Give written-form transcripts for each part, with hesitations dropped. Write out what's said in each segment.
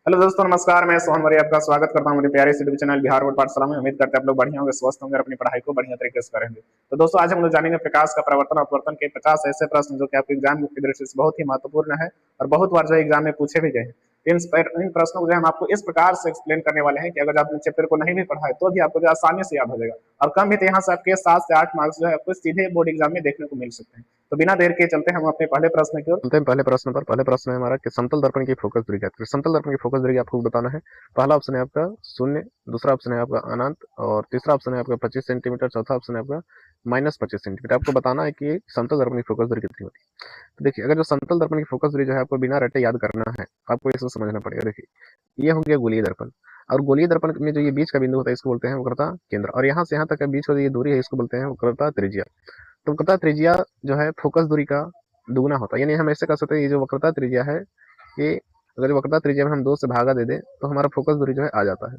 Hello दोस्तों, नमस्कार। मैं सोहन मरी आपका स्वागत करता हूं मेरे प्यारे यूट्यूब चैनल बिहार बोर्ड पाठशाला में। उम्मीद करते हैं आप लोग बढ़िया होंगे, स्वस्थ होंगे और अपनी पढ़ाई को बढ़िया तरीके से करेंगे। तो दोस्तों, आज हम लोग जानेंगे प्रकाश का प्रवर्तन और अपवर्तन के 50 ऐसे प्रश्न जो कि आपके एग्जाम की दृष्टि से बहुत ही महत्वपूर्ण है और बहुत बार जो एग्जाम में पूछे भी गए हैं। इन प्रश्नों को जो हम आपको इस प्रकार से एक्सप्लेन करने वाले हैं कि अगर आपने चैप्टर को नहीं भी पढ़ा है तो भी आपको जो आसानी से याद हो जाएगा। और कम भी तो यहाँ से आपके 7 से 8 मार्क्स जो है आपको सीधे बोर्ड एग्जाम में देखने को मिल सकते हैं। तो बिना देर के चलते हैं हम अपने पहले प्रश्न की ओर। चलते हैं पहले प्रश्न पर। पहले प्रश्न है हमारा कि समतल दर्पण की फोकस दूरी क्या है। समतल दर्पण की फोकस दूरी आपको बताना है। पहला ऑप्शन है आपका 0, दूसरा ऑप्शन है आपका अनंत और तीसरा ऑप्शन है आपका 25 सेंटीमीटर, चौथा ऑप्शन है आपका -25 सेंटीमीटर। आपको बताना है कि समतल दर्पण की फोकस दूरी कितनी होती है। तो देखिए, अगर जो समतल दर्पण की फोकस दूरी जो है आपको बिना रटे याद करना है, आपको इसे समझना पड़ेगा। देखिए, ये हो गया गोलीय दर्पण और गोलीय दर्पण में जो ये बीच का बिंदु होता है इसको बोलते हैं वक्रता केंद्र, और यहाँ से यहाँ तक का बीच का जो ये दूरी है इसको बोलते हैं वक्रता त्रिज्या। तो वक्रता त्रिज्या जो है फोकस दूरी का दुगुना होता है। यानी हम ऐसे कर सकते हैं, ये जो वक्रता त्रिज्या है ये अगर वक्रता त्रिज्या में हम 2 से भागा दे दें तो हमारा फोकस दूरी जो है आ जाता है।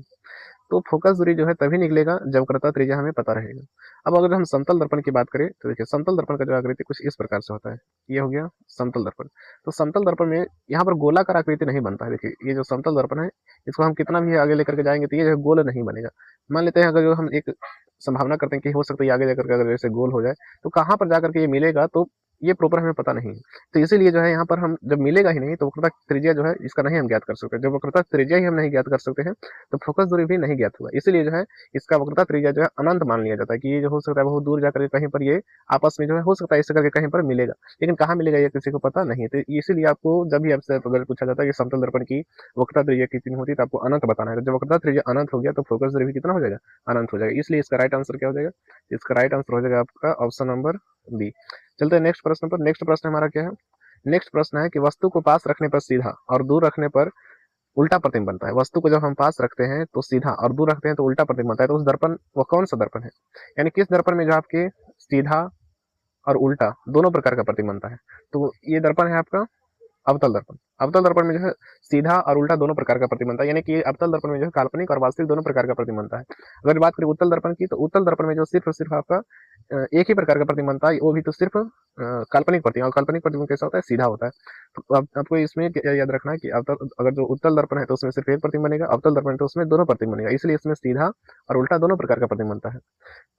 तो फोकस दूरी जो है तभी निकलेगा जब वक्रता त्रिज्या हमें पता रहेगा। अब अगर हम समतल दर्पण की बात करें तो देखिए, समतल दर्पण का जो आकृति कुछ इस प्रकार से होता है। ये हो गया समतल दर्पण। तो समतल दर्पण में यहाँ पर गोलाकार आकृति नहीं बनता है। देखिए, ये जो समतल दर्पण है इसको हम कितना भी आगे लेकर के जाएंगे तो ये जो है गोल नहीं बनेगा। मान लेते हैं अगर जो हम एक संभावना करते हैं कि हो सकता है आगे जाकर के अगर जैसे गोल हो जाए तो कहाँ पर जाकर के ये मिलेगा, तो ये प्रॉपर हमें पता नहीं है। तो इसीलिए जो है यहाँ पर हम जब मिलेगा ही नहीं तो वक्रता त्रिज्या जो है इसका नहीं हम ज्ञात कर सकते। जब वक्रता त्रिज्या ही हम नहीं ज्ञात कर सकते हैं तो फोकस दूरी भी नहीं ज्ञात हुआ। इसीलिए जो है इसका वक्रता त्रिज्या जो है अनंत मान लिया जाता है कि ये जो हो सकता है बहुत दूर जाकर के कहीं पर ये आपस में जो है हो सकता है इससे करके कहीं पर मिलेगा, लेकिन कहाँ मिलेगा ये किसी को पता नहीं है। तो इसीलिए आपको जब भी आपसे अगर पूछा जाता है कि समतल दर्पण की वक्रता त्रिज्या कितनी होती है तो आपको अनंत बताना है। जब वक्रता त्रिज्या अनंत हो गया तो फोकस दूरी भी कितना हो जाएगा, अनंत हो जाएगा। इसलिए इसका राइट आंसर क्या हो जाएगा, इसका राइट आंसर हो जाएगा आपका ऑप्शन नंबर बी। चलते हैं नेक्स्ट प्रश्न पर। नेक्स्ट प्रश्न हमारा क्या है, नेक्स्ट प्रश्न है कि वस्तु को पास रखने पर सीधा और दूर रखने पर उल्टा प्रतिबिंब बनता है। वस्तु को जब हम पास रखते हैं तो सीधा और दूर रखते हैं तो उल्टा प्रतिबिंब बनता है। तो उस दर्पण वो कौन सा दर्पण है, यानी किस दर्पण में जो आपके सीधा और उल्टा दोनों प्रकार का प्रतिबिंब बनता है। तो ये दर्पण है आपका अवतल दर्पण। अवतल दर्पण में जो है सीधा और उल्टा दोनों प्रकार का प्रतिबिंब बनता है, यानी कि अवतल दर्पण में जो है काल्पनिक और वास्तविक दोनों प्रकार का प्रतिबिंब बनता है। अगर बात करें उत्तल दर्पण की तो उत्तल दर्पण में जो सिर्फ और सिर्फ आपका एक ही प्रकार का प्रतिबिंब बनता है, वो भी तो सिर्फ काल्पनिक प्रतिबिंब। और काल्पनिक प्रतिबिंब कैसा होता है, सीधा होता है। तो आपको इसमें याद रखना है कि अवतल अगर जो उत्तल दर्पण है तो उसमें सिर्फ एक प्रतिबिंब बनेगा, अवतल दर्पण तो उसमें दोनों प्रतिबिंब बनेगा। इसलिए इसमें सीधा और उल्टा दोनों प्रकार का प्रतिबिंब बनता है।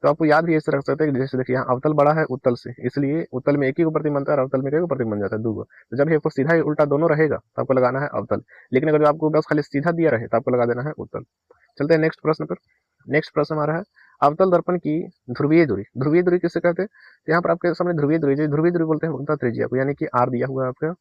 तो आपको याद भी ऐसे रख सकते हैं कि जैसे देखिए यहाँ अवतल बड़ा है उत्तल से, इसलिए उत्तल में एक ही को प्रतिबिंब बनता है और अवतल में एक प्रतिबिंब बन जाता है, दो। तो जब आपको सीधा ही उल्टा दोनों रहेगा तो आपको लगाना है अवतल, लेकिन अगर आपको बस खाली सीधा दिया रहे तो आपको लगा देना है उत्तल। चलते हैं नेक्स्ट प्रश्न पर। नेक्स्ट प्रश्न हमारा है अवतल दर्पण की ध्रुवीय दूरी। ध्रुवीय दूरी किससे कहते हैं, तो यहाँ पर आपके सामने ध्रुवीय दूरी, ध्रुवीय दूरी बोलते हैं वक्रता त्रिज्या को, यानी कि आर दिया हुआ है आपका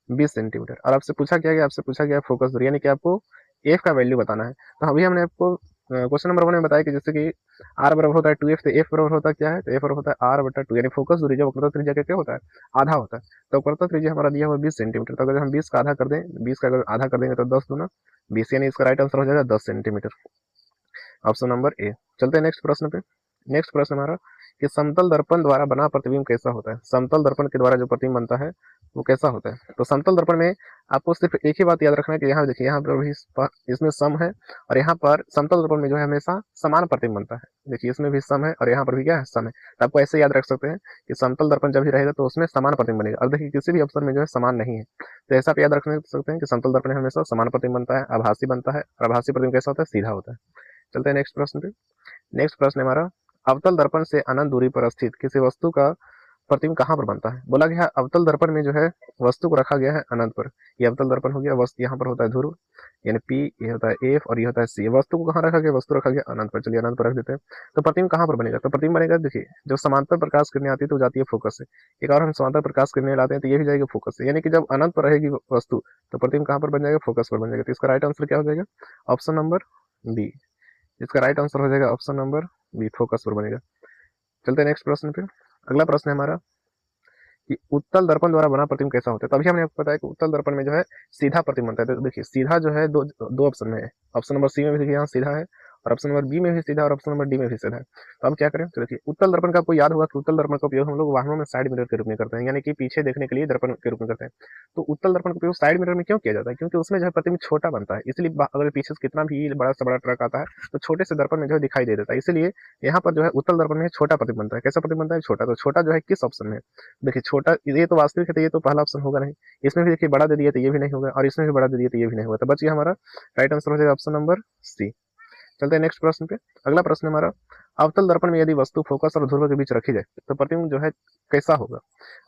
20 सेंटीमीटर। और आपसे पूछा गया, आपसे पूछा गया फोकस दूरी, यानी कि आपको एफ का वैल्यू बताना है। तो अभी हमने आपको क्वेश्चन नंबर 1 में बताया कि जैसे कि आर बराबर होता है 2f, तो एफ बराबर होता है क्या है, तो एफ बराबर होता है आर बटा 2, यानी फोकस दूरी जो वक्रता त्रिज्या का क्या होता है, आधा होता है। तो वक्रता त्रिज्या हमारा दिया हुआ 20 सेंटीमीटर। तो अगर हम 20 का आधा कर दें, 20 का अगर आधा कर देंगे तो 10 दूना 20, यानी इसका राइट आंसर हो जाएगा 10 सेंटीमीटर, ऑप्शन नंबर ए। चलते हैं नेक्स्ट प्रश्न पे। नेक्स्ट प्रश्न हमारा कि समतल दर्पण द्वारा बना प्रतिबिंब कैसा होता है। समतल दर्पण के द्वारा जो प्रतिबिंब बनता है वो कैसा होता है। तो समतल दर्पण में आपको सिर्फ एक ही बात याद रखना है कि यहाँ देखिए, यहाँ पर भी इसमें सम है और यहाँ पर समतल दर्पण में जो है हमेशा समान प्रतिबिंब बनता है। देखिए, इसमें भी सम है और यहाँ पर भी क्या है, सम है। तो आपको ऐसे याद रख सकते हैं कि समतल दर्पण जब भी रहेगा तो उसमें समान प्रतिबिंब बनेगा। और देखिए, किसी भी अवसर में जो है समान नहीं है, तो ऐसा आप याद रख सकते हैं कि समतल दर्पण में हमेशा समान प्रतिबिंब बनता है, आभासी बनता है, और आभासी प्रतिबिंब कैसा होता है, सीधा होता है। चलते हैं नेक्स्ट प्रश्न पे। नेक्स्ट प्रश्न है हमारा अवतल दर्पण से अनंत दूरी पर स्थित किसी वस्तु का प्रतिबिंब कहाँ पर बनता है। बोला गया है अवतल दर्पण में जो है वस्तु को रखा गया है अनंत पर। ये अवतल दर्पण हो गया, वस्तु यहाँ पर होता है ध्रुव यानी पी, ये होता है एफ और ये होता है सी। वस्तु को कहाँ रखा गया, वस्तु रखा गया अनंत पर। चलिए अनंत पर रख देते हैं। तो प्रतिबिंब कहाँ पर बनेगा, तो प्रतिबिंब बनेगा, देखिए जब समांतर प्रकाश किरणें आती है तो जाती है फोकस से। एक और हम समांतर प्रकाश किरणें लाते हैं तो ये भी जाएगी फोकस से, यानी कि जब अनंत पर रहेगी वस्तु तो प्रतिबिंब कहाँ पर बन जाएगा, फोकस पर बन जाएगा। तो इसका राइट आंसर क्या हो जाएगा, ऑप्शन नंबर बी। इसका राइट आंसर हो जाएगा ऑप्शन नंबर बी, फोकस पर बनेगा। चलते हैं नेक्स्ट प्रश्न पे। अगला प्रश्न है हमारा कि उत्तल दर्पण द्वारा बना प्रतिबिंब कैसा होता है। तो अभी हमने आपको बताया कि उत्तल दर्पण में जो है सीधा प्रतिबिंब बनता है। तो देखिए सीधा जो है दो ऑप्शन में है, ऑप्शन नंबर सी में भी देखिए यहाँ सीधा है और ऑप्शन नंबर बी में भी सीधा और ऑप्शन नंबर डी में भी सीधा है। तो हम क्या करें, तो देखिए उत्तल दर्पण का आपको याद होगा कि उत्तल दर्पण का उपयोग हम लोग वाहनों में साइड मिरर के रूप में करते हैं, यानी कि पीछे देखने के लिए दर्पण के रूप में करते हैं। तो उत्तल दर्पण का उपयोग साइड मिरर में क्यों किया जाता है, क्योंकि उसमें जो है प्रतिबिंब छोटा बनता है, इसलिए अगर पीछे से कितना भी बड़ा से बड़ा ट्रक आता है तो छोटे से दर्पण में जो है दिखाई दे देता है, इसलिए यहाँ पर जो है उत्तल दर्पण में छोटा प्रतिबिंब बनता है। कैसा प्रतिबिंब बनता है, छोटा। तो छोटा जो है किस ऑप्शन में, देखिए छोटा ये तो वास्तविक है, तो ये तो पहला ऑप्शन होगा नहीं। इसमें भी देखिए बड़ा दे दिया तो ये भी नहीं होगा, और इसमें भी बड़ा दे दिया तो ये भी नहीं होगा। तो बच गया हमारा राइट आंसर हो जाएगा ऑप्शन नंबर सी। चलते हैं नेक्स्ट प्रश्न पे। अगला प्रश्न हमारा, अवतल दर्पण में यदि वस्तु फोकस और ध्रुव के बीच रखी जाए तो प्रतिबिंब जो है कैसा होगा।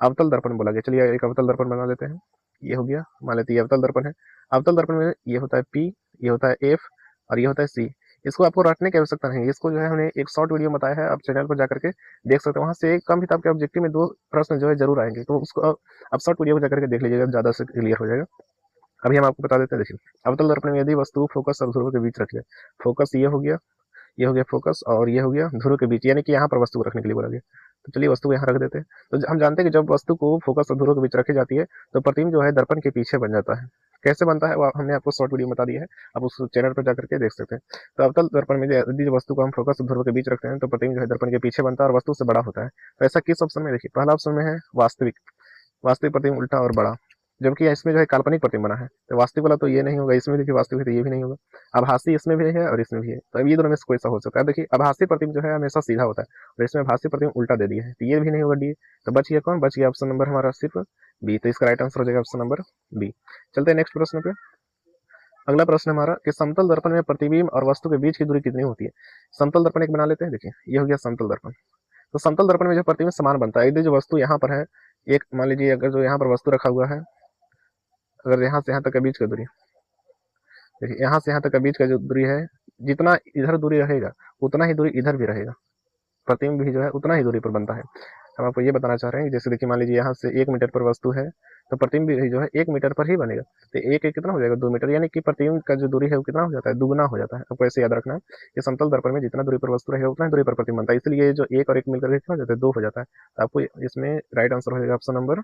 अवतल दर्पण बोला गया, चलिए एक अवतल दर्पण बना लेते हैं। ये हो गया, मान लेते हैं अवतल दर्पण है। अवतल दर्पण में ये होता है पी, ये होता है एफ और ये होता है सी। इसको आपको रटने की आवश्यकता नहीं है, इसको जो है हमने एक शॉर्ट वीडियो बताया है, आप चैनल पर जाकर के देख सकते हैं। वहां से कम भी आपके ऑब्जेक्टिव में 2 प्रश्न जो है जरूर आएंगे, तो उसको आप शॉर्ट वीडियो को जाकर के देख लीजिएगा, ज्यादा से क्लियर हो जाएगा। अभी हम आपको बता देते हैं, देखिए अवतल दर्पण में यदि वस्तु फोकस और ध्रुव के बीच रखे, फोकस ये हो गया, ये हो गया फोकस, और ये हो गया ध्रुव के बीच, यानी कि यहाँ पर वस्तु को रखने के लिए बोला गया। तो चलिए वस्तु को यहाँ रख देते हैं। तो हम जानते हैं कि जब वस्तु को फोकस और ध्रुव के बीच रखी जाती है तो प्रतिबिंब जो है दर्पण के पीछे बन जाता है। कैसे बनता है वो हमने आपको शॉर्ट वीडियो में बता दिया है, आप उस चैनल पर जाकर के देख सकते हैं। तो अवतल दर्पण में यदि वस्तु को हम फोकस और ध्रुव के बीच रखते हैं तो प्रतिबिंब जो है दर्पण के पीछे बनता है और वस्तु से बड़ा होता है। तो ऐसा किस ऑप्शन में, देखिए पहला ऑप्शन में है वास्तविक, वास्तविक प्रतिबिंब उल्टा और बड़ा, जबकि इसमें जो है काल्पनिक प्रतिबिंब बना है। तो वास्तविक वाला तो ये नहीं होगा, इसमें देखिए वास्तविक है तो ये भी नहीं होगा। आभासी इसमें भी है और इसमें भी है, तो अब ये दोनों में से कोई सा हो सकता है। देखिए आभासी प्रतिबिंब जो है हमेशा सीधा होता है और इसमें आभासी प्रतिबिंब उल्टा दे दिया है, तो ये भी नहीं होगा डी। तो बच गया कौन, बच गया ऑप्शन नंबर हमारा सिर्फ बी। तो इसका राइट आंसर हो जाएगा ऑप्शन नंबर बी। चलते हैं नेक्स्ट प्रश्न पे। अगला प्रश्न हमारा कि समतल दर्पण में प्रतिबिंब और वस्तु के बीच की दूरी कितनी होती है। समतल दर्पण एक बना लेते हैं, देखिए ये हो गया समतल दर्पण। तो समतल दर्पण में जो प्रतिबिंब समान बनता है, यदि जो वस्तु यहाँ पर है, एक मान लीजिए अगर जो यहाँ पर वस्तु रखा हुआ है, अगर यहाँ से यहाँ तक का बीच का दूरी, देखिए यहाँ से यहाँ तक का बीच का जो दूरी है, जितना इधर दूरी रहेगा उतना ही दूरी इधर भी रहेगा, प्रतिबिंब भी जो है उतना ही दूरी पर बनता है। हम आपको ये बताना चाह रहे हैं, जैसे देखिए मान लीजिए यहाँ से 1 मीटर पर वस्तु है तो प्रतिबिंब भी जो है 1 मीटर पर ही बनेगा। तो एक एक कितना हो जाएगा, 2 मीटर, यानी कि प्रतिबिंब का जो दूरी है वो कितना हो जाता है, दुगुना हो जाता है। आपको ऐसे याद रखना है कि समतल दर्पण में जितना दूरी पर वस्तु रहेगा उतना ही दूरी पर प्रतिबिंब बनता है, इसलिए जो एक और एक मिलकर कितना हो जाता है, 2 हो जाता है। तो आपको इसमें राइट आंसर हो जाएगा ऑप्शन नंबर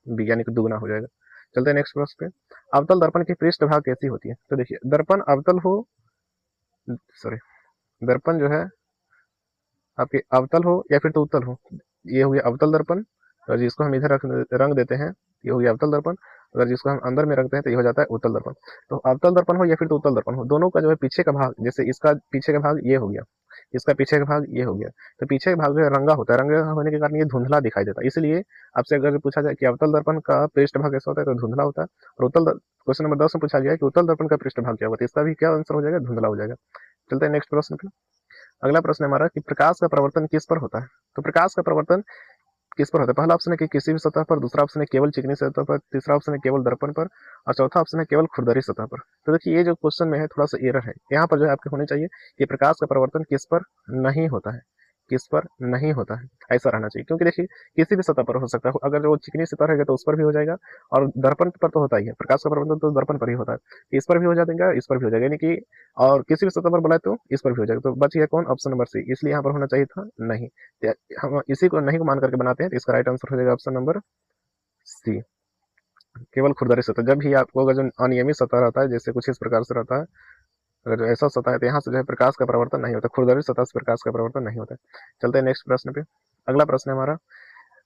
बी, यानी कि दुगुना हो जाएगा। चलते हैं नेक्स्ट प्रश्न पे। अवतल दर्पण की पृष्ठ भाग कैसी होती है। तो देखिए दर्पण अवतल हो, सॉरी, दर्पन जो है आपके अवतल हो या फिर तो उत्तल हो, ये हो गया अवतल दर्पण। और जिसको हम इधर रंग देते हैं ये हो गया अवतल दर्पण, अगर जिसको हम अंदर में रखते हैं तो ये हो जाता है उत्तल दर्पण। तो अवतल दर्पण हो या फिर तो उत्तल दर्पण हो, दोनों का जो है पीछे का भाग, जैसे इसका पीछे का भाग ये हो गया, इसका पीछे का भाग ये हो गया, तो पीछे का भाग जो है रंगा होता है, रंगा होने के कारण ये धुंधला दिखाई देता है। इसलिए आपसे अगर पूछा जाए कि अवतल दर्पण का पृष्ठ भाग कैसा होता है तो धुंधला होता है, और क्वेश्चन नंबर 10 में पूछा गया कि उत्तल दर्पण का पृष्ठ भाग क्या होता है, इसका भी क्या आंसर हो जाएगा, धुंधला हो जाएगा। चलते हैं नेक्स्ट प्रश्न पे। अगला प्रश्न हमारा कि प्रकाश का प्रवर्तन किस पर होता है। तो प्रकाश का प्रवर्तन किस पर होता है, पहला ऑप्शन है कि किसी भी सतह पर, दूसरा ऑप्शन है केवल चिकनी सतह पर, तीसरा ऑप्शन है केवल दर्पण पर, और चौथा ऑप्शन है केवल खुरदरी सतह पर। तो देखिए ये जो क्वेश्चन में है थोड़ा सा एरर है, यहाँ पर जो है आपके होने चाहिए कि प्रकाश का प्रवर्तन किस पर नहीं होता है, किस पर नहीं होता है, ऐसा रहना चाहिए। क्योंकि देखिए किसी भी सतह पर हो सकता है, अगर जो चिकनी सतह रहेगा तो उस पर भी हो जाएगा, और दर्पण पर तो होता ही है, प्रकाश का प्रवर्तन तो दर्पण पर ही होता है, इस पर भी हो जाएगा, इस पर भी हो जाएगा, यानी कि और किसी भी सतह पर बुलाए तो इस पर भी हो जाएगा। तो बच गया कौन, ऑप्शन नंबर सी, इसलिए यहाँ पर होना चाहिए था नहीं। हम इसी को नहीं को मान करके बनाते हैं, तो इसका राइट आंसर हो जाएगा ऑप्शन नंबर सी, केवल खुरदरी सतह। जब भी आपको अगर जो अनियमित सतह रहता है, जैसे कुछ इस प्रकार से रहता है, अगर जो ऐसा सतह है तो यहाँ से जो है प्रकाश का प्रवर्तन नहीं होता, खुरदरी सतह से प्रकाश का प्रवर्तन नहीं होता। चलते हैं नेक्स्ट प्रश्न पे। अगला प्रश्न है हमारा,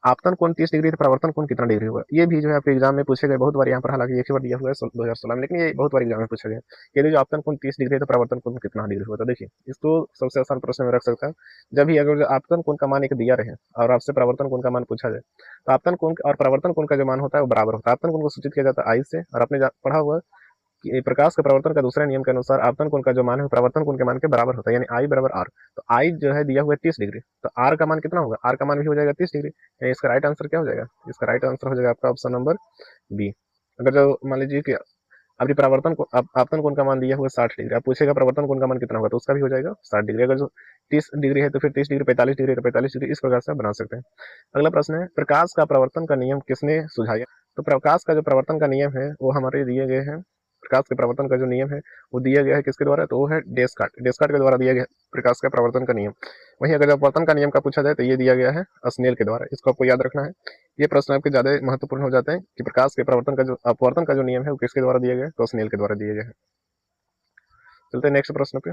आपतन कोण 30 डिग्री तो प्रवर्तन कोण कितना डिग्री होगा। ये भी जो है आपके एग्जाम में पूछे गए बहुत बार, यहाँ पर हालांकि एक ही बार दिया हुआ है 2016 में, लेकिन ये बहुत बार एग्जाम में पूछा गया कि जो आपतन कोण 30 डिग्री तो प्रवर्तन कोण कितना डिग्री होगा। तो देखिए इसको सबसे आसान प्रश्न में रख सकता है, जब भी अगर आपतन कोण का मान एक दिया रहे और आपसे प्रवर्तन कोण का मान पूछा जाए, तो आपतन कोण और प्रवर्तन कोण का जो मान होता है वो बराबर होता है। आपतन कोण को सूचित किया जाता है आई से, और आपने पढ़ा हुआ कि प्रकाश के प्रवर्तन का दूसरे नियम के अनुसार आपतन कोण का जो मान है प्रवर्तन कोण के मान के बराबर होता है, यानी आई बराबर आर। तो आई जो है दिया हुआ है 30 डिग्री, तो आर का मान कितना होगा, आर का मान भी हो जाएगा 30 डिग्री, यानी इसका राइट आंसर क्या हो जाएगा, इसका राइट आंसर हो जाएगा आपका ऑप्शन नंबर बी। अगर जो मान लीजिए कि अभी प्रवर्तन को आपतन कोण का मान दिया हुआ 60 डिग्री, आप पूछेगा प्रवर्तन कोण का मान कितना होगा, तो उसका भी हो जाएगा 60 डिग्री। अगर जो 30 डिग्री है तो फिर 30 डिग्री, 45 डिग्री तो 45 डिग्री, इस प्रकार से आप बना सकते हैं। अगला प्रश्न है, प्रकाश का प्रवर्तन का नियम किसने सुझाया। तो प्रकाश का जो प्रवर्तन का नियम है वो हमारे दिए गए हैं, प्रकाश के प्रवर्तन का जो नियम है वो दिया गया है किसके द्वारा, तो वो है डेस्कार्ट, डेस्कार्ट के द्वारा दिया गया प्रकाश का प्रवर्तन का नियम। वहीं अगर अपवर्तन का नियम का पूछा जाए तो ये दिया गया है स्नेल के द्वारा, इसको आपको याद रखना है। ये प्रश्न आपके ज्यादा महत्वपूर्ण हो जाते हैं कि प्रकाश के प्रवर्तन का जो अपवर्तन का जो नियम है वो किसके द्वारा दिया गया है, तो स्नेल के द्वारा दिया गया है। चलते हैं नेक्स्ट प्रश्न पे।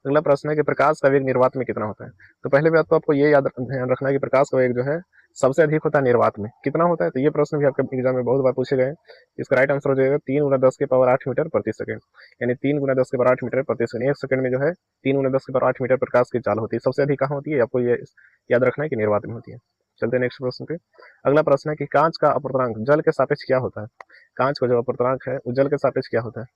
अगला प्रश्न है कि प्रकाश का वेग निर्वात में कितना होता है। तो पहले बात तो आपको ये याद ध्यान रखना है कि प्रकाश का वेग जो है सबसे अधिक होता है निर्वात में। कितना होता है, तो ये प्रश्न भी आपके एग्जाम में बहुत बार पूछे गए। इसका राइट आंसर हो जाएगा 3 × 10⁸ मीटर प्रति सेकंड, यानी 3 × 10⁸ मीटर प्रति सेकंड। एक सेकंड में जो है 3 × 10⁸ मीटर प्रकाश की चाल होती है। सबसे अधिक कहाँ होती है, आपको ये याद रखना है कि निर्वात में होती है। चलते हैं नेक्स्ट प्रश्न पे। अगला प्रश्न है कि कांच का अपवर्तनांक जल के सापेक्ष क्या होता है। कांच का जो अपवर्तनांक है वो जल के सापेक्ष क्या होता है।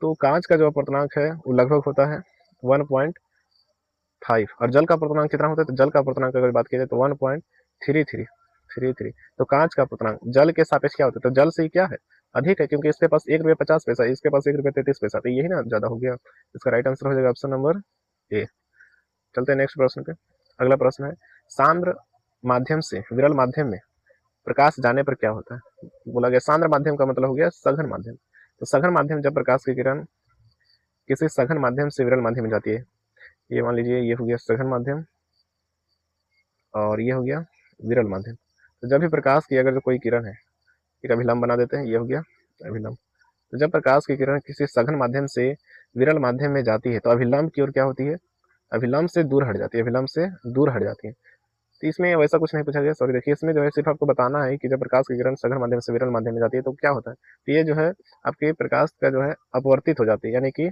तो कांच का जो अपवर्तनांक है वो लगभग होता है 1.5, और जल का अपवर्तनांक कितना होता है, तो जल का अपवर्तनांक अगर बात की जाए तो 1.33। तो कांच का अपवर्तनांक जल के सापेक्ष क्या होता है, तो जल से ही क्या है अधिक है, क्योंकि इसके पास 1 रुपये 50 पैसा, इसके पास 1 रुपये 33 पैसा, तो यही ना ज्यादा हो गया। इसका राइट आंसर हो जाएगा ऑप्शन नंबर ए। चलते हैं नेक्स्ट प्रश्न पे। अगला प्रश्न है सांद्र माध्यम से विरल माध्यम में प्रकाश जाने पर क्या होता है। बोला गया सांद्र माध्यम का मतलब हो गया सघन माध्यम। तो सघन माध्यम जब प्रकाश की किरण किसी सघन माध्यम से विरल माध्यम में जाती है, ये मान लीजिए ये हो गया सघन माध्यम और ये हो गया विरल माध्यम। तो जब भी प्रकाश की अगर जो कोई किरण है, एक अभिलंब बना देते हैं, ये हो गया अभिलंब। तो जब प्रकाश की किरण किसी सघन माध्यम से विरल माध्यम में जाती है तो अभिलंब की ओर क्या होती है, अभिलंब से दूर हट जाती है, अभिलंब से दूर हट जाती है। तो इसमें वैसा कुछ नहीं पूछा गया, सॉरी। देखिए इसमें जो है सिर्फ आपको बताना है कि जब प्रकाश की किरण सघन माध्यम से विरल माध्यम में जाती है तो क्या होता है। तो ये जो है आपके प्रकाश का जो है अपवर्तित हो जाती है, यानी कि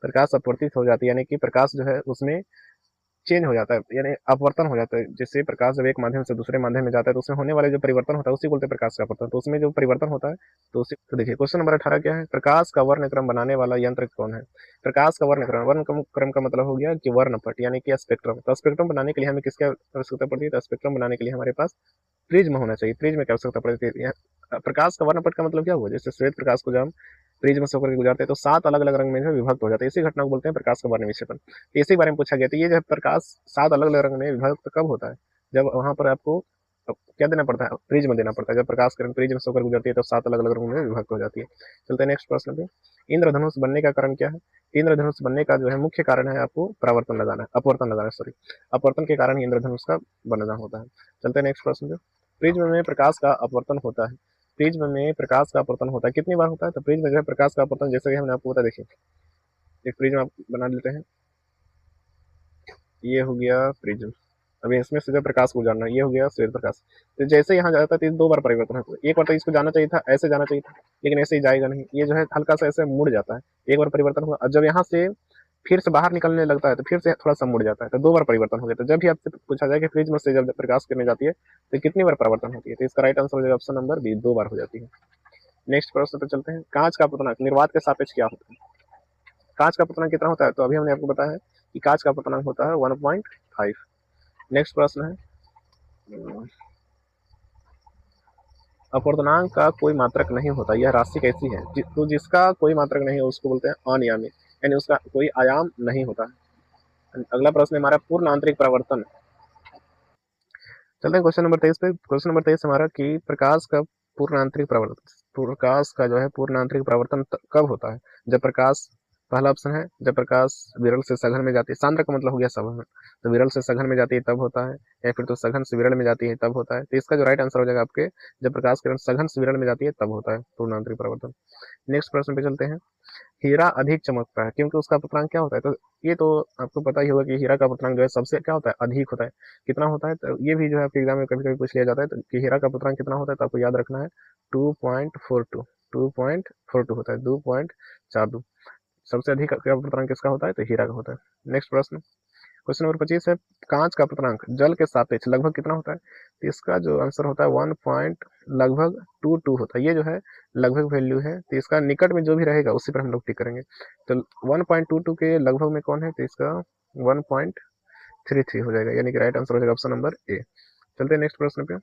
प्रकाश अपवर्तित हो जाती है, यानी कि प्रकाश जो है उसमें चेंज हो जाता है, यानी अपवर्तन हो जाता है। जैसे प्रकाश जब एक माध्यम से दूसरे माध्यम में जाता है तो उसमें होने वाले जो परिवर्तन होता है उसी को बोलते हैं प्रकाश का अपवर्तन। तो उसमें जो परिवर्तन होता है तो उसी तो देखिए क्वेश्चन नंबर 18 क्या है, प्रकाश का वर्ण क्रम बनाने वाला यंत्र कौन है। प्रकाश का वर्ण क्रम का मतलब हो गया कि वर्णपट, यानी कि स्पेक्ट्रम। तो स्पेक्ट्रम बनाने के लिए हमें किसकी आवश्यकता पड़ती है, तो स्पेक्ट्रम बनाने के लिए हमारे पास प्रिज्म होना चाहिए। प्रिज्म की आवश्यकता पड़ती है। प्रकाश का वर्णपट का मतलब क्या हुआ, जैसे श्वेत प्रकाश को जब हम प्रिज्म से होकर गुजरते हैं तो 7 अलग अलग रंग में जो है विभक्त हो जाते हैं, इसी घटना को बोलते हैं प्रकाश का वर्ण विक्षेपण। इसी बारे में पूछा गया। तो ये जो है प्रकाश 7 अलग अलग रंग में विभक्त कब होता है, जब वहां पर आपको क्या देना पड़ता है, प्रिज्म देना पड़ता है। जब प्रकाश किरण प्रिज्म से होकर गुजरती है तो 7 अलग अलग रंगों में विभक्त हो जाती है। चलते हैं नेक्स्ट प्रश्न पे। इंद्रधनुष बनने का कारण क्या है। इंद्रधनुष बनने का जो है मुख्य कारण है आपको परावर्तन लगाना है, अपवर्तन लगाना है, सॉरी। अपवर्तन के कारण ही इंद्रधनुष का बनना होता है। चलते हैं नेक्स्ट प्रश्न पे। प्रिज्म में प्रकाश का अपवर्तन होता है, प्रिज्म में प्रकाश का अपवर्तन होता है कितनी बार होता है, तो प्रिज्म में जो है प्रकाश का अपवर्तन, जैसे कि हमने आपको बता, देखिए एक प्रिज्म आप बना लेते हैं, ये हो गया प्रिज्म। अभी इसमें से जब प्रकाश को जानना, ये हो गया श्वेत प्रकाश। तो जैसे यहाँ जाता है तो 2 बार परिवर्तन होता है। एक बार तो इसको जाना चाहिए था, ऐसे जाना चाहिए था, लेकिन ऐसे ही जाएगा नहीं, ये जो है हल्का सा ऐसे मुड़ जाता है। एक बार परिवर्तन हुआ और जब यहाँ से फिर से बाहर निकलने लगता है तो फिर से थोड़ा सा मुड़ जाता है, तो 2 बार परिवर्तन हो गया। तो जब भी आपसे पूछा जाए कि प्रिज्म से जब प्रकाश करने जाती है तो कितनी बार परिवर्तन होती है, तो इसका राइट आंसर हो जाएगा ऑप्शन नंबर बी, 2 बार हो जाती है। नेक्स्ट प्रश्न पे चलते हैं। कांच का अपवर्तनांक निर्वात के सापेक्ष क्या होता है। कांच का अपवर्तनांक कितना होता है, तो अभी हमने आपको बताया है कि कांच का अपवर्तनांक होता है 1.5। नेक्स्ट प्रश्न है अपवर्तनांक का कोई मात्रक नहीं होता, यह राशि कैसी है। तो जिसका कोई मात्रक नहीं है उसको बोलते हैं अनियामी, यानी उसका कोई आयाम नहीं होता। अगला प्रश्न है हमारा पूर्ण आंतरिक परावर्तन। चलते हैं क्वेश्चन नंबर 23 पे। क्वेश्चन नंबर 23 हमारा कि प्रकाश का पूर्ण आंतरिक परावर्तन, प्रकाश का जो है पूर्ण आंतरिक परावर्तन कब होता है, जब प्रकाश, पहला ऑप्शन है जब प्रकाश विरल से सघन में जाती है, सांद्र का मतलब हो गया सघन, तो विरल से सघन में जाती है तब होता है, या फिर तो सघन से विरल में जाती है तब होता है। तो इसका जो राइट आंसर हो जाएगा आपके, जब प्रकाश किरण सघन से विरल में जाती है तब होता है पूर्ण आंतरिक परावर्तन। नेक्स्ट प्रश्न पे चलते हैं। हीरा अधिक चमकता है क्योंकि उसका अपवर्तनांक क्या होता है, तो ये तो आपको पता ही होगा कि हीरा का अपवर्तनांक जो है सबसे क्या होता है, अधिक होता है। कितना होता है, तो ये भी जो है आपके एग्जाम में कभी कभी पूछ लिया जाता है, तो कि हीरा का अपवर्तनांक कितना होता है, तो आपको याद रखना है 2.42, 2.42 होता है, 2.42। सबसे अधिक अपवर्तनांक किसका होता है, तो हीरा का होता है। नेक्स्ट प्रश्न, क्वेश्चन नंबर 25 है कांच का अपवर्तनांक जल के सापेक्ष लगभग कितना होता है, तो इसका जो आंसर होता है 1 पॉइंट लगभग 22 होता है। ये जो है लगभग वैल्यू है, तो इसका निकट में जो भी रहेगा उसी पर हम लोग टिक करेंगे। तो 1.22 के लगभग में कौन है, तो इसका 1.33 हो जाएगा, यानी कि राइट आंसर हो जाएगा ऑप्शन नंबर ए। चलते हैं नेक्स्ट प्रश्न पे।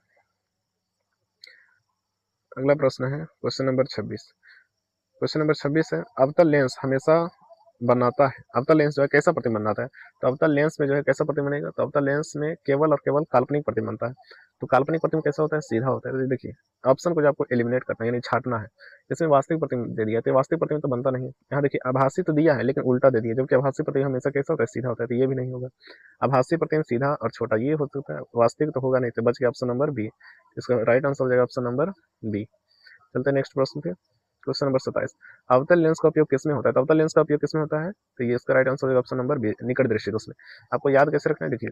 अगला प्रश्न है क्वेश्चन नंबर 26। क्वेश्चन नंबर 26 है अवतल लेंस हमेशा बनाता है, अवतल लेंस जो है कैसा प्रतिबिंब बनाता है, तो अवतल लेंस में जो है कैसा प्रतिबिंब बनेगा, तो अवतल लेंस में केवल और केवल काल्पनिक प्रतिबिंब बनता है। तो काल्पनिक प्रतिबिंब कैसा होता है, सीधा होता है। तो देखिए ऑप्शन को जो आपको एलिमिनेट करना है, यानी छाटना है। इसमें वास्तविक प्रतिबिंब दे दिया, तो वास्तविक प्रतिबिंब तो बनता नहीं है। यहाँ देखिए आभासी तो दिया है लेकिन उल्टा दे दिया, जबकि आभासी प्रतिबिंब हमेशा कैसा होता है, सीधा होता है, तो ये भी नहीं होगा। आभासी प्रतिबिंब सीधा और छोटा ये हो सकता है, वास्तविक तो होगा नहीं, तो बच गया ऑप्शन नंबर बी। इसका राइट आंसर हो जाएगा ऑप्शन नंबर बी। चलते हैं नेक्स्ट प्रश्न पे। क्वेश्चन नंबर 27, अवतल लेंस का उपयोग किसमें होता है? तो अवतल लेंस का उपयोग किसमें होता है? तो ये इसका राइट आंसर होगा ऑप्शन नंबर बी, निकट दृष्टि दोष में। आपको याद कैसे रखना है, देखिए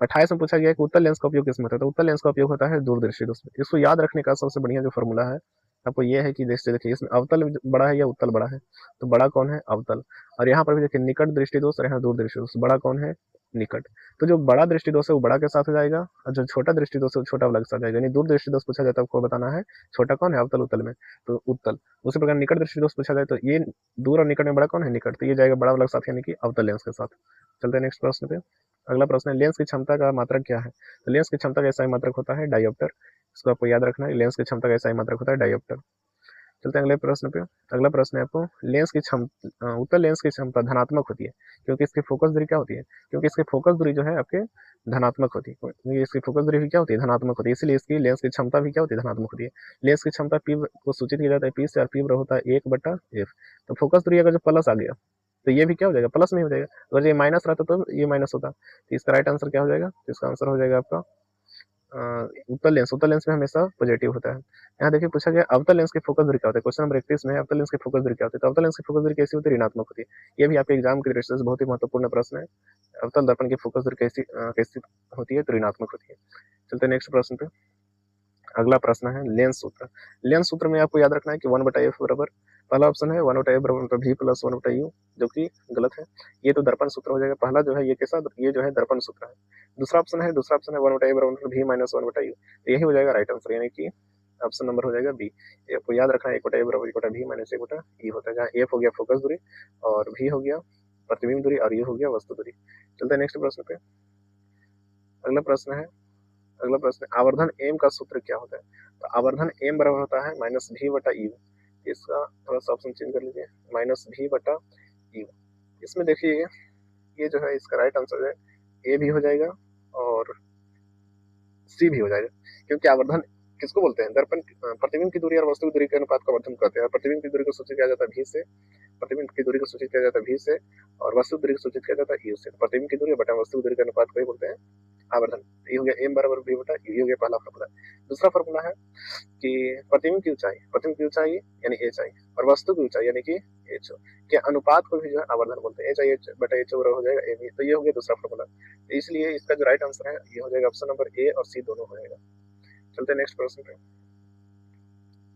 28 में पूछा गया कि उत्तल लेंस का उपयोग किसमें होता है? तो उत्तल लेंस का उपयोग होता है दूरदृष्टि दोष में। इसको याद रखने का सबसे बढ़िया जो फॉर्मूला है आपको ये है कि देखिए इसमें अवतल बड़ा है या उत्तल बड़ा है? तो बड़ा कौन है? अवतल। और यहाँ पर भी देखिए निकट दृष्टि दोष और यहाँ दूर दृष्टि दोष, बड़ा कौन है? निकट। तो जो बड़ा दृष्टि दोष है वो बड़ा के साथ हो जाएगा और जो छोटा दृष्टि दोष है वो छोटा वाला के साथ जाएगा। यानी दूर दृष्टि दोष पूछा जाता है आपको बताना है छोटा कौन है? अवतल उत्तल में, तो उत्तल। उसी प्रकार निकट दृष्टि दोष पूछा जाए तो ये दूर और निकट में बड़ा कौन है? निकट। तो ये जाएगा बड़ा वाला के साथ यानी कि अवतल लेंस के साथ। चलते हैं नेक्स्ट प्रश्न पे। अगला प्रश्न है लेंस की क्षमता का मात्रक क्या है? तो लेंस की क्षमता का एसआई मात्रक होता है डायोप्टर। इसको आपको याद रखना है, लेंस की क्षमता का एसआई मात्रक होता है डायोप्टर। चलते हैं अगले प्रश्न पे। अगला प्रश्न है आपको लेंस की क्षमता, उत्तल लेंस की क्षमता धनात्मक होती है क्योंकि इसकी फोकस दूरी क्या होती है? क्योंकि इसकी फोकस दूरी जो है आपके धनात्मक होती है, इसकी फोकस दूरी भी क्या होती है? धनात्मक होती है, इसलिए इसकी लेंस की क्षमता भी क्या होती है? धनात्मक होती है। लेंस की क्षमता पी को सूचित किया जाता है पी से और पी होता है 1/f। तो फोकस दूरी अगर जो प्लस आ गया तो ये भी क्या हो जाएगा? प्लस में हो जाएगा। अगर ये माइनस रहता तो ये माइनस होता। तो इसका राइट आंसर क्या हो जाएगा? तो इसका आंसर हो जाएगा आपका उत्तल लेंस में हमेशा पॉजिटिव होता है। यहाँ देखिए पूछा गया अवतल लेंस की फोकस दूरी क्या होती है? क्वेश्चन नंबर 31 में अवतल लेंस की फोकस दूरी क्या होती है? तो अवतल लेंस की फोकस दूरी कैसी होती है? ऋणात्मक होती है। ये भी आपके एग्जाम की दृष्टि से बहुत ही महत्वपूर्ण प्रश्न है। अवतल दर्पण की फोकस दूरी कैसी होती है? तो ऋणात्मक होती है। चलते नेक्स्ट प्रश्न पे। अगला प्रश्न है लेंस सूत्र। लेंस सूत्र में आपको याद रखना है कि 1/f बराबर, पहला ऑप्शन है 1/f बराबर v प्लस 1/u, जो कि गलत है। ये तो दर्पण सूत्र हो जाएगा। पहला जो है ये कैसा, ये जो है दर्पण सूत्र है। दूसरा ऑप्शन है 1/f बराबर v माइनस 1/u, तो यही हो जाएगा राइट आंसर, यानी कि ऑप्शन नंबर हो जाएगा बी। आपको याद रखना है 1/f बराबर 1/v माइनस 1/e होता है, जहाँ f हो गया फोकस दूरी और v हो गया प्रतिबिंब दूरी और u हो गया वस्तु दूरी। चलते हैं नेक्स्ट प्रश्न पे। अगला प्रश्न आवर्धन m का सूत्र क्या होता है? तो आवर्धन m बराबर होता है -v/u। इसका थोड़ा सा ऑप्शन चेंज कर लीजिए, -v/u। इसमें देखिए ये जो है इसका राइट आंसर है ए भी हो जाएगा और सी भी हो जाएगा, क्योंकि आवर्धन किसको बोलते हैं? दर्पण प्रतिबिंब की दूरी और वस्तु की दूरी के अनुपात को आवर्धन कहते हैं। प्रतिबिंब की दूरी को सूचित किया जाता है v से, प्रतिबिंब की दूरी को सूचित किया जाता है v से और वस्तु दूरी को सूचित किया जाता है u से। प्रतिबिंब की दूरी बटा वस्तु की दूरी के अनुपात को ही बोलते हैं आवर्धन। ये हो गया m बराबर v बटा u, हो गया पहला फॉर्मूला। दूसरा फॉर्मूला है कि प्रतिबिंब की ऊंचाई यानी h i और वस्तु की ऊंचाई यानी कि h o के अनुपात को भी जो है आवर्धन बोलते हैं। h i बटा h o हो जाएगा m। तो ये हो गया दूसरा फॉर्मूला। इसलिए इसका जो राइट आंसर है ये हो जाएगा ऑप्शन नंबर ए और सी दोनों हो जाएगा। चलते हैं नेक्स्ट प्रश्न पे।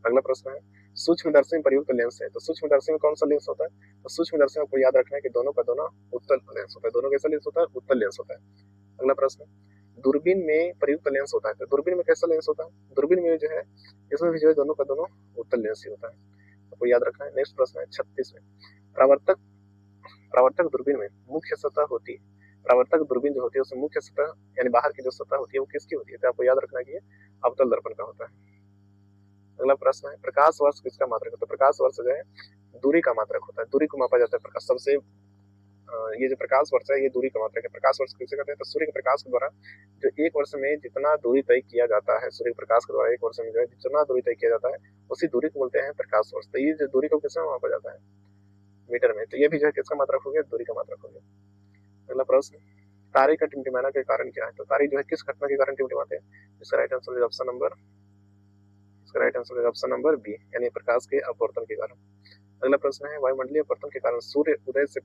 अगला प्रश्न है सूक्ष्मदर्शी में प्रयुक्त लेंस है। तो सूक्ष्मदर्शी में कौन सा लेंस होता है? तो सूक्ष्मदर्शी में आपको याद रखना है कि दोनों का दोनों उत्तल लेंस होता है। दोनों कैसा लेंस होता है? उत्तल लेंस होता है। अगला प्रश्न दूरबीन में प्रयुक्त लेंस होता है। तो दूरबीन में कैसा लेंस होता है? दूरबीन में जो है इसमें भी जो है दोनों का दोनों उत्तल लेंस ही होता है, आपको याद रखना है। नेक्स्ट प्रश्न है 36 में प्रावर्तक दूरबीन में मुख्य सतह होती है। प्रावर्तक दूरबीन जो होती है उसमें मुख्य सतह यानी बाहर की जो सतह होती है वो किसकी होती है? तो आपको याद रखना है कि अवतल दर्पण का होता है। अगला प्रश्न है प्रकाश वर्ष किसका मात्रक होता है? प्रकाश वर्ष जो है दूरी का मात्रक होता है। दूरी को मापा जाता है प्रकाश सबसे, ये जो प्रकाश वर्ष है ये दूरी का मात्रक है। प्रकाश वर्ष किसे कहते हैं? तो सूर्य के प्रकाश के द्वारा जो एक वर्ष में जितना दूरी तय किया जाता है, सूर्य के प्रकाश के द्वारा एक वर्ष में जो है जितना दूरी तय किया जाता है उसी दूरी को बोलते हैं प्रकाश वर्ष। तो ये जो दूरी को किसमें मापा जाता है? मीटर में। तो ये भी जो है किसका मात्रक हो गया? दूरी का मात्रक हो गया। अगला प्रश्न तारे का टिमटिमाना के कारण क्या है? तो तारे जो है किस घटना के कारण टिमटिमाते हैं? इसका right answer option number B, यानी प्रकाश के अपवर्तन के कारण। अगला प्रश्न है वायुमंडलीय अपवर्तन के कारण सूर्य उदय से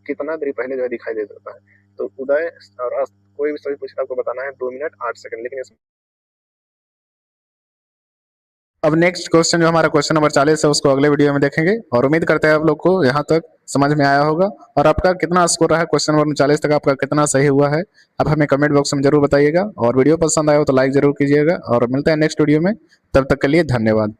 कितना देरी पहले जो है दिखाई दे देता है? तो उदय और अस्त कोई भी सभी पूछता आपको बताना है 2 मिनट 8 सेकंड, लेकिन इसमें अब नेक्स्ट क्वेश्चन जो हमारा क्वेश्चन नंबर 40 है उसको अगले वीडियो में देखेंगे और उम्मीद करते हैं आप लोग को यहाँ तक समझ में आया होगा। और आपका कितना स्कोर रहा है क्वेश्चन नंबर 40 तक, आपका कितना सही हुआ है आप हमें कमेंट बॉक्स में जरूर बताइएगा। और वीडियो पसंद आया हो तो लाइक जरूर कीजिएगा और मिलते हैं नेक्स्ट वीडियो में, तब तक के लिए धन्यवाद।